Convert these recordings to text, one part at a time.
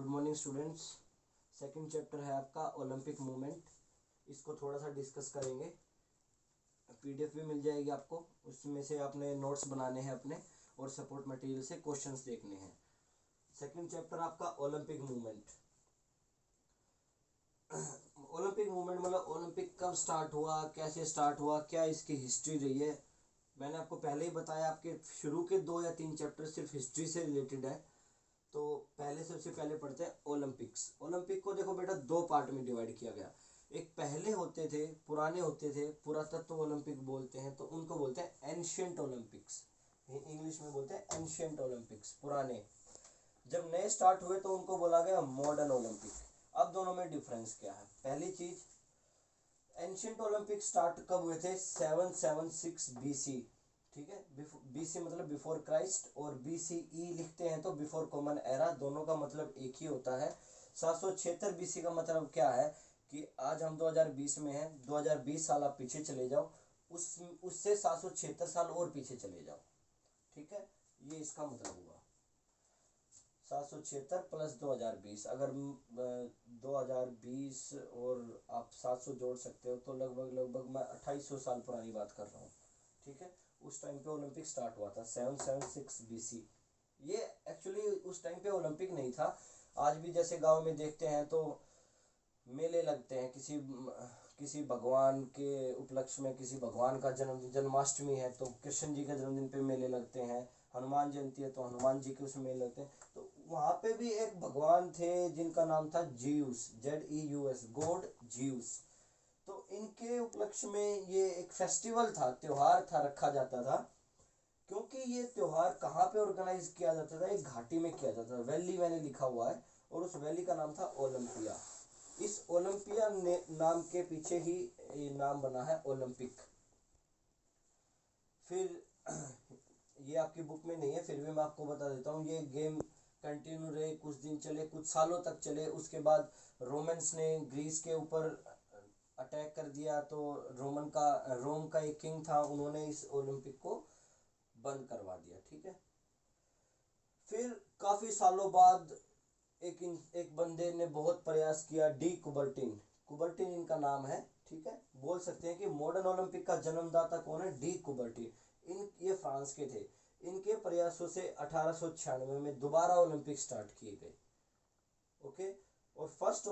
Morning students. Second chapter है आपका Olympic movement. इसको थोड़ा सा डिस्कस करेंगे। पीडीएफ भी मिल जाएगी आपको, उसमें से आपने नोट्स बनाने हैं अपने और सपोर्ट मटेरियल से क्वेश्चंस देखने हैं। सेकंड चैप्टर आपका ओलंपिक मूवमेंट। ओलंपिक मूवमेंट मतलब ओलंपिक कब स्टार्ट हुआ, कैसे स्टार्ट हुआ, क्या इसकी हिस्ट्री रही है। मैंने आपको पहले ही बताया, आपके शुरू के 2 या 3 चैप्टर सिर्फ हिस्ट्री से रिलेटेड है। तो पहले सबसे पहले पढ़ते हैं ओलंपिक्स। ओलंपिक को देखो बेटा 2 पार्ट में डिवाइड किया गया। एक पहले होते थे, पुराने होते थे, पुरातत्व ओलंपिक बोलते हैं, तो उनको बोलते हैं एंशिएंट ओलंपिक्स। इंग्लिश में बोलते हैं एंशिएंट ओलंपिक्स, पुराने। जब नए स्टार्ट हुए तो उनको बोला गया मॉडर्न ओलंपिक। अब दोनों में डिफरेंस क्या है? पहली चीज, एंशिएंट ओलंपिक स्टार्ट कब हुए थे? 776 बीसी। ठीक है, बीसी मतलब बिफोर क्राइस्ट, और बीसीई लिखते हैं तो बिफोर कॉमन एरा, दोनों का मतलब एक ही होता है। 776 बीसी का मतलब क्या है कि आज हम 2020 में हैं, 2020 साल आप पीछे चले जाओ, उससे 776 साल और पीछे चले जाओ। ठीक है, ये इसका मतलब हुआ 776 प्लस 2020। अगर 2020 और आप 700 जोड़ सकते हो तो लगभग मैं 2800 साल पुरानी बात कर रहा हूँ। ठीक है, उस टाइम पे ओलंपिक स्टार्ट हुआ था 776 बीसी। ये एक्चुअली उस टाइम पे ओलंपिक नहीं था। आज भी जैसे गांव में देखते हैं तो मेले लगते हैं, किसी भगवान के उपलक्ष्य में, किसी भगवान का जन्माष्टमी है तो कृष्ण जी के जन्मदिन पे मेले लगते हैं, हनुमान जयंती है तो हनुमान जी के उसमें मेले लगते हैं। तो वहाँ पे भी एक भगवान थे जिनका नाम था जीउस, ZEUS, गॉड जीउस। तो इनके उपलक्ष्य में ये एक फेस्टिवल था, त्योहार था, रखा जाता था। क्योंकि ये त्योहार कहाँ पे ऑर्गेनाइज किया जाता था? एक घाटी में किया जाता था, वैली मैंने लिखा हुआ है, और उस वैली का नाम था ओलंपिया। इस ओलंपिया नाम के पीछे ही ये नाम बना है ओलंपिक। फिर ये आपकी बुक में नहीं है, फिर भी मैं आपको बता देता हूँ। ये गेम कंटिन्यू रहे, कुछ दिन चले, कुछ सालों तक चले। उसके बाद रोमन्स ने ग्रीस के ऊपर अटैक कर दिया, तो रोम का एक किंग था, उन्होंने इस ओलंपिक को बंद करवा दिया। ठीक है, फिर काफी सालों बाद एक बंदे ने बहुत प्रयास किया, डी कुबर्टिन। कुबर्टिन इनका नाम है। ठीक है, बोल सकते हैं कि मॉडर्न ओलंपिक का जन्मदाता कौन है? D Coubertin. ये फ्रांस के थे। इनके प्रयासों से 1896 में दोबारा ओलंपिक स्टार्ट किए गए। ओके, और फर्स्ट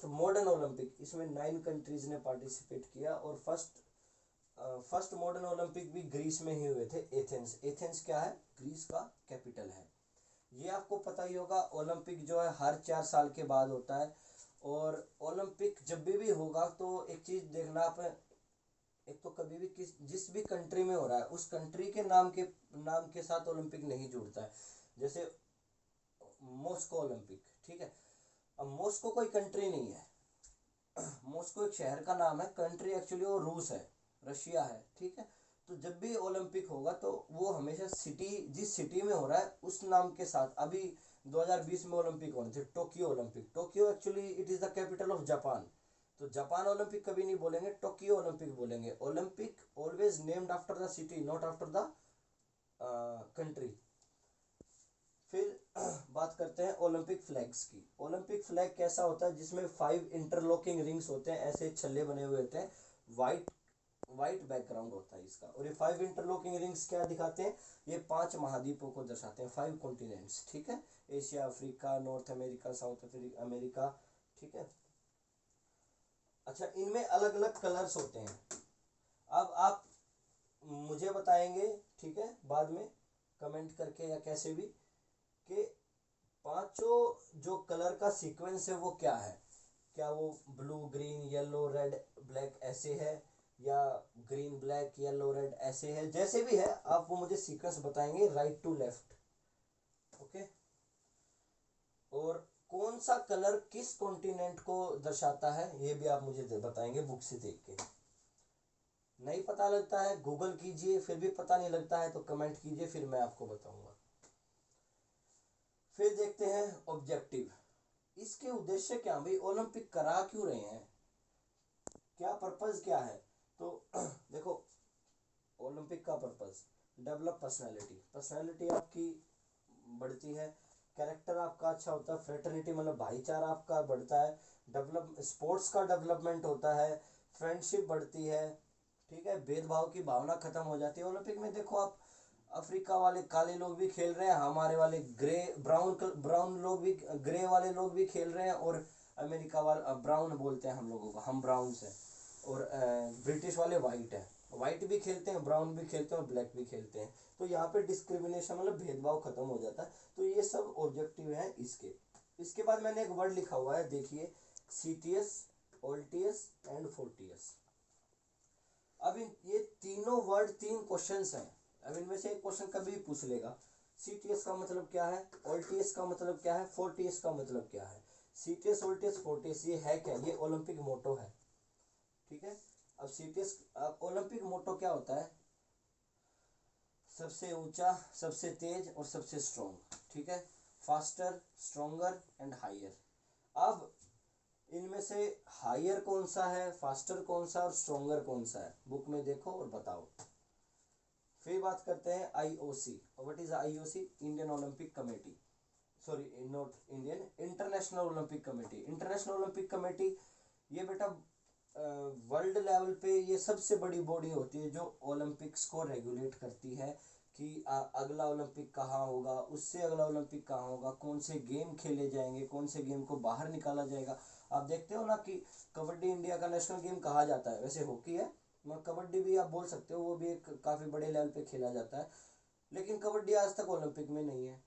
मॉडर्न ओलंपिक, इसमें 9 कंट्रीज ने पार्टिसिपेट किया। और फर्स्ट मॉडर्न ओलंपिक भी ग्रीस में ही हुए थे, एथेंस। एथेंस क्या है? ग्रीस का कैपिटल है। ये आपको पता ही होगा, ओलंपिक जो है हर 4 साल के बाद होता है। और ओलंपिक जब भी होगा तो एक चीज देखना आप, एक तो कभी भी जिस भी कंट्री में हो रहा है उस कंट्री के नाम के साथ ओलंपिक नहीं जुड़ता है। जैसे मॉस्को ओलंपिक। ठीक है, अब मॉस्को कोई कंट्री नहीं है, मॉस्को एक शहर का नाम है। कंट्री एक्चुअली वो रूस है, रशिया है। ठीक है, तो जब भी ओलंपिक होगा तो वो हमेशा जिस सिटी में हो रहा है उस नाम के साथ। अभी 2020 में ओलंपिक होने थे, Tokyo Olympic. Tokyo actually it is the capital of Japan. तो जापान ओलंपिक कभी नहीं बोलेंगे, टोक्यो ओलंपिक बोलेंगे। Olympic always named after the city, not after the country. फिर बात करते हैं ओलंपिक फ्लैग्स की। ओलंपिक फ्लैग कैसा होता है? जिसमें 5 इंटरलॉकिंग रिंग्स होते हैं, ऐसे छल्ले बने हुए होते हैं, वाइट बैकग्राउंड होता है इसका। और ये 5 इंटरलॉकिंग रिंग्स क्या दिखाते हैं? ये 5 महाद्वीपों को दर्शाते हैं, 5 कॉन्टिनेंट्स। ठीक है, Asia, Africa, north America, south America. ठीक है, अच्छा, इनमें अलग अलग कलर्स होते हैं। अब आप मुझे बताएंगे, ठीक है, बाद में कमेंट करके या कैसे भी, कि पांचों जो कलर का सीक्वेंस है वो क्या है। क्या वो blue, green, yellow, red, black ऐसे है, या ग्रीन, ब्लैक, येलो, रेड ऐसे है? जैसे भी है आप वो मुझे सीक्वेंस बताएंगे, राइट टू लेफ्ट। ओके, और कौन सा कलर किस कॉन्टिनेंट को दर्शाता है ये भी आप मुझे बताएंगे बुक से देख के। नहीं पता लगता है गूगल कीजिए, फिर भी पता नहीं लगता है तो कमेंट कीजिए, फिर मैं आपको बताऊंगा। फिर देखते हैं ऑब्जेक्टिव। इसके उद्देश्य क्या? भाई ओलंपिक करा क्यों रहे हैं, क्या पर्पस क्या है? तो देखो, ओलंपिक का पर्पस डेवलप पर्सनालिटी। पर्सनालिटी आपकी बढ़ती है, कैरेक्टर आपका अच्छा होता है, फ्रेटर्निटी मतलब भाईचारा आपका बढ़ता है, डेवलप स्पोर्ट्स का डेवलपमेंट होता है, फ्रेंडशिप बढ़ती है, ठीक है, भेदभाव की भावना खत्म हो जाती है। ओलंपिक में देखो आप, अफ्रीका वाले काले लोग भी खेल रहे हैं, हमारे वाले ग्रे ब्राउन ब्राउन लोग भी, ग्रे वाले लोग भी खेल रहे हैं, और अमेरिका वाले ब्राउन बोलते हैं हम लोगों को, हम ब्राउन हैं, और ब्रिटिश वाले वाइट है, वाइट भी खेलते हैं, ब्राउन भी खेलते हैं और ब्लैक भी खेलते हैं। तो यहाँ पे डिस्क्रिमिनेशन मतलब भेदभाव खत्म हो जाता है। तो ये सब ऑब्जेक्टिव हैं इसके। इसके बाद मैंने एक वर्ड लिखा हुआ है, देखिए, सीटीएस, ओल्टीएस एंड फोर्टीएस। अब ये तीनों वर्ड 3 क्वेश्चंस हैं। अब इनमें से एक क्वेश्चन कभी भी पूछ लेगा, सीटीएस का मतलब क्या है, ओल्टीएस का मतलब क्या है, फोर्टीएस का मतलब क्या है। सीटीएस, ओल्टीएस, फोर्टीएस ये है क्या, ये ओलंपिक मोटो है, ठीक है। अब सीटीएस, ओलंपिक मोटो क्या होता है, सबसे ऊंचा, सबसे तेज और सबसे स्ट्रॉन्ग, ठीक है, फास्टर, स्ट्रॉन्गर एंड हायर। अब इनमें से हायर कौन सा है, फास्टर कौन सा और स्ट्रॉन्गर कौन सा है, बुक में देखो और बताओ। फिर बात करते हैं IOC. What is IOC? Indian Olympic committee, sorry not Indian, international Olympic committee. International Olympic committee ये बेटा वर्ल्ड लेवल पे ये सबसे बड़ी बॉडी होती है जो ओलंपिक्स को रेगुलेट करती है कि अगला ओलंपिक कहाँ होगा, उससे अगला ओलंपिक कहाँ होगा, कौन से गेम खेले जाएंगे, कौन से गेम को बाहर निकाला जाएगा। आप देखते हो ना कि कबड्डी इंडिया का नेशनल गेम कहा जाता है, वैसे हॉकी है मगर कबड्डी भी आप बोल सकते हो, वो भी एक काफ़ी बड़े लेवल पे खेला जाता है, लेकिन कबड्डी आज तक ओलंपिक में नहीं है।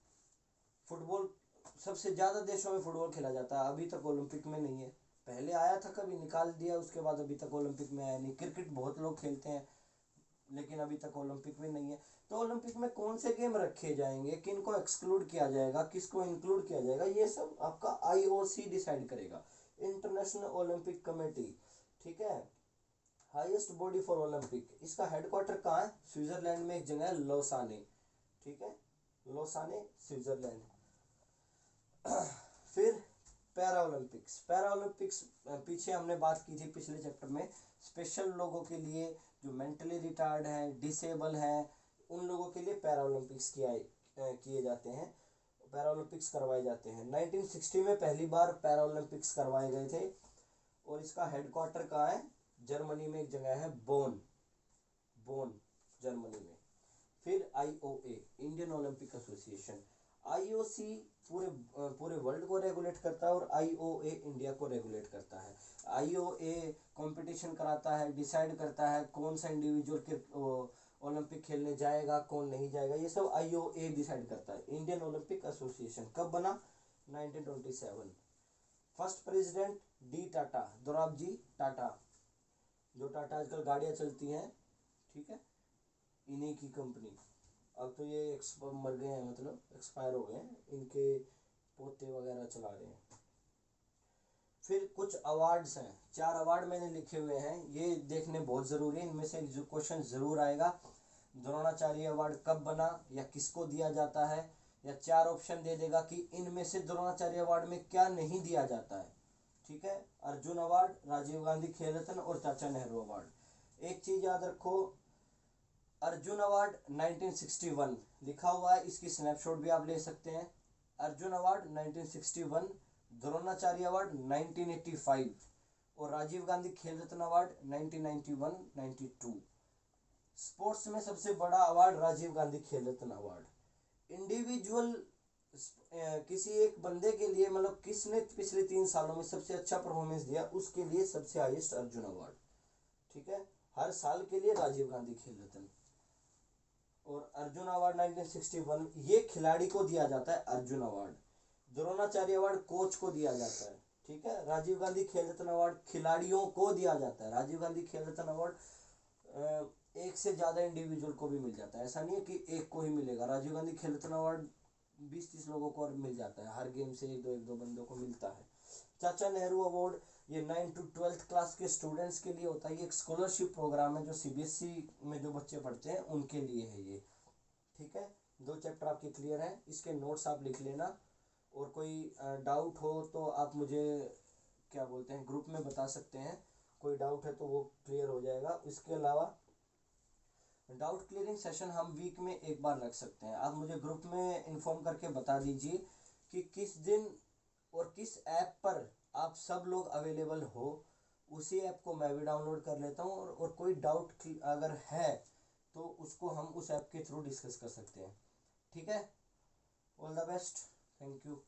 फुटबॉल, सबसे ज़्यादा देशों में फुटबॉल खेला जाता है, अभी तक ओलंपिक में नहीं है। पहले आया था, कभी निकाल दिया, उसके बाद अभी तक ओलंपिक में आया नहीं। क्रिकेट बहुत लोग खेलते हैं लेकिन अभी तक ओलंपिक में नहीं है। तो ओलंपिक में कौन से गेम रखे जाएंगे, किन को एक्सक्लूड किया जाएगा, किसको इंक्लूड किया जाएगा, ये सब आपका आईओसी डिसाइड करेगा, इंटरनेशनल ओलंपिक कमेटी, ठीक है, हाईएस्ट बॉडी फॉर ओलंपिक। इसका हेडक्वार्टर कहाँ है? स्विट्जरलैंड में एक जगह है, लोसाने, ठीक है, लोसाने स्विट्जरलैंड। फिर पैरा ओलंपिक्स। पैरा ओलंपिक्स पीछे हमने बात की थी पिछले चैप्टर में, स्पेशल लोगों के लिए, जो मेंटली रिटार्ड हैं, डिसेबल हैं, उन लोगों के लिए पैरा ओलंपिक्स किए जाते हैं, पैरा ओलंपिक्स करवाए जाते हैं। 1960 में पहली बार पैरा ओलंपिक्स करवाए गए थे, और इसका हेडक्वार्टर कहाँ है? जर्मनी में एक जगह है, बोन, बोन जर्मनी में। फिर IOA, Indian Olympic association. IOC पूरे वर्ल्ड को रेगुलेट करता है और आईओए इंडिया को रेगुलेट करता है। आईओए कंपटीशन कराता है, डिसाइड करता है कौन सा इंडिविजुअल के ओलंपिक खेलने जाएगा, कौन नहीं जाएगा, ये सब आईओए डिसाइड करता है। इंडियन ओलंपिक एसोसिएशन कब बना? 1927। First president D Tata, Dorabji Tata, जो टाटा आजकल गाड़ियाँ चलती हैं, ठीक है, इन्हीं की कंपनी। अब तो ये मर गए हैं, मतलब एक्सपायर हो गए हैं, इनके पोते वगैरह चला रहे हैं। फिर कुछ अवार्ड्स हैं, 4 अवार्ड मैंने लिखे हुए हैं, ये देखने बहुत ज़रूरी है, इनमें से जो क्वेश्चन ज़रूर आएगा। द्रोणाचार्य अवार्ड कब बना या किसको दिया जाता है, या 4 ऑप्शन दे देगा कि इनमें से द्रोणाचार्य अवार्ड में क्या नहीं दिया जाता है, ठीक है। अर्जुन अवार्ड, राजीव गांधी खेल रत्न और चाचा नेहरू अवार्ड। एक चीज़ याद रखो, अर्जुन अवार्ड 1961 लिखा हुआ है, इसकी स्नैपशॉट भी आप ले सकते हैं। अर्जुन अवार्ड 1961, द्रोणाचार्य अवार्ड 1985 और राजीव गांधी खेल रत्न अवार्ड 1991-92। स्पोर्ट्स में सबसे बड़ा अवार्ड राजीव गांधी खेल रत्न अवार्ड। इंडिविजुअल किसी एक बंदे के लिए, मतलब किसने पिछले 3 सालों में सबसे अच्छा परफॉर्मेंस दिया, उसके लिए सबसे हाईएस्ट अर्जुन अवार्ड, ठीक है, हर साल के लिए राजीव गांधी खेल रत्न। और अर्जुन अवार्ड 1961 ये खिलाड़ी को दिया जाता है, Arjun award. Dronacharya award coach को दिया जाता है, ठीक है। राजीव गांधी खेल रत्न अवार्ड खिलाड़ियों को दिया जाता है। राजीव गांधी खेल रत्न अवार्ड एक से ज़्यादा इंडिविजुअल को भी मिल जाता है, ऐसा नहीं है कि एक को ही मिलेगा। राजीव गांधी खेल रत्न अवार्ड 20-30 लोगों को और मिल जाता है, हर गेम से एक दो बंदों को मिलता है। चाचा नेहरू अवार्ड ये 9 to 12th क्लास के स्टूडेंट्स के लिए होता है, ये एक स्कॉलरशिप प्रोग्राम है जो सीबीएसई में जो बच्चे पढ़ते हैं उनके लिए है ये, ठीक है। 2 चैप्टर आपके क्लियर हैं, इसके नोट्स आप लिख लेना, और कोई डाउट हो तो आप मुझे क्या बोलते हैं ग्रुप में बता सकते हैं, कोई डाउट है तो वो क्लियर हो जाएगा। इसके अलावा डाउट क्लियरिंग सेशन हम वीक में एक बार रख सकते हैं, आप मुझे ग्रुप में इन्फॉर्म करके बता दीजिए कि किस दिन और किस ऐप पर आप सब लोग अवेलेबल हो, उसी ऐप को मैं भी डाउनलोड कर लेता हूँ, और कोई डाउट अगर है तो उसको हम उस ऐप के थ्रू डिस्कस कर सकते हैं। ठीक है, all the best, thank you.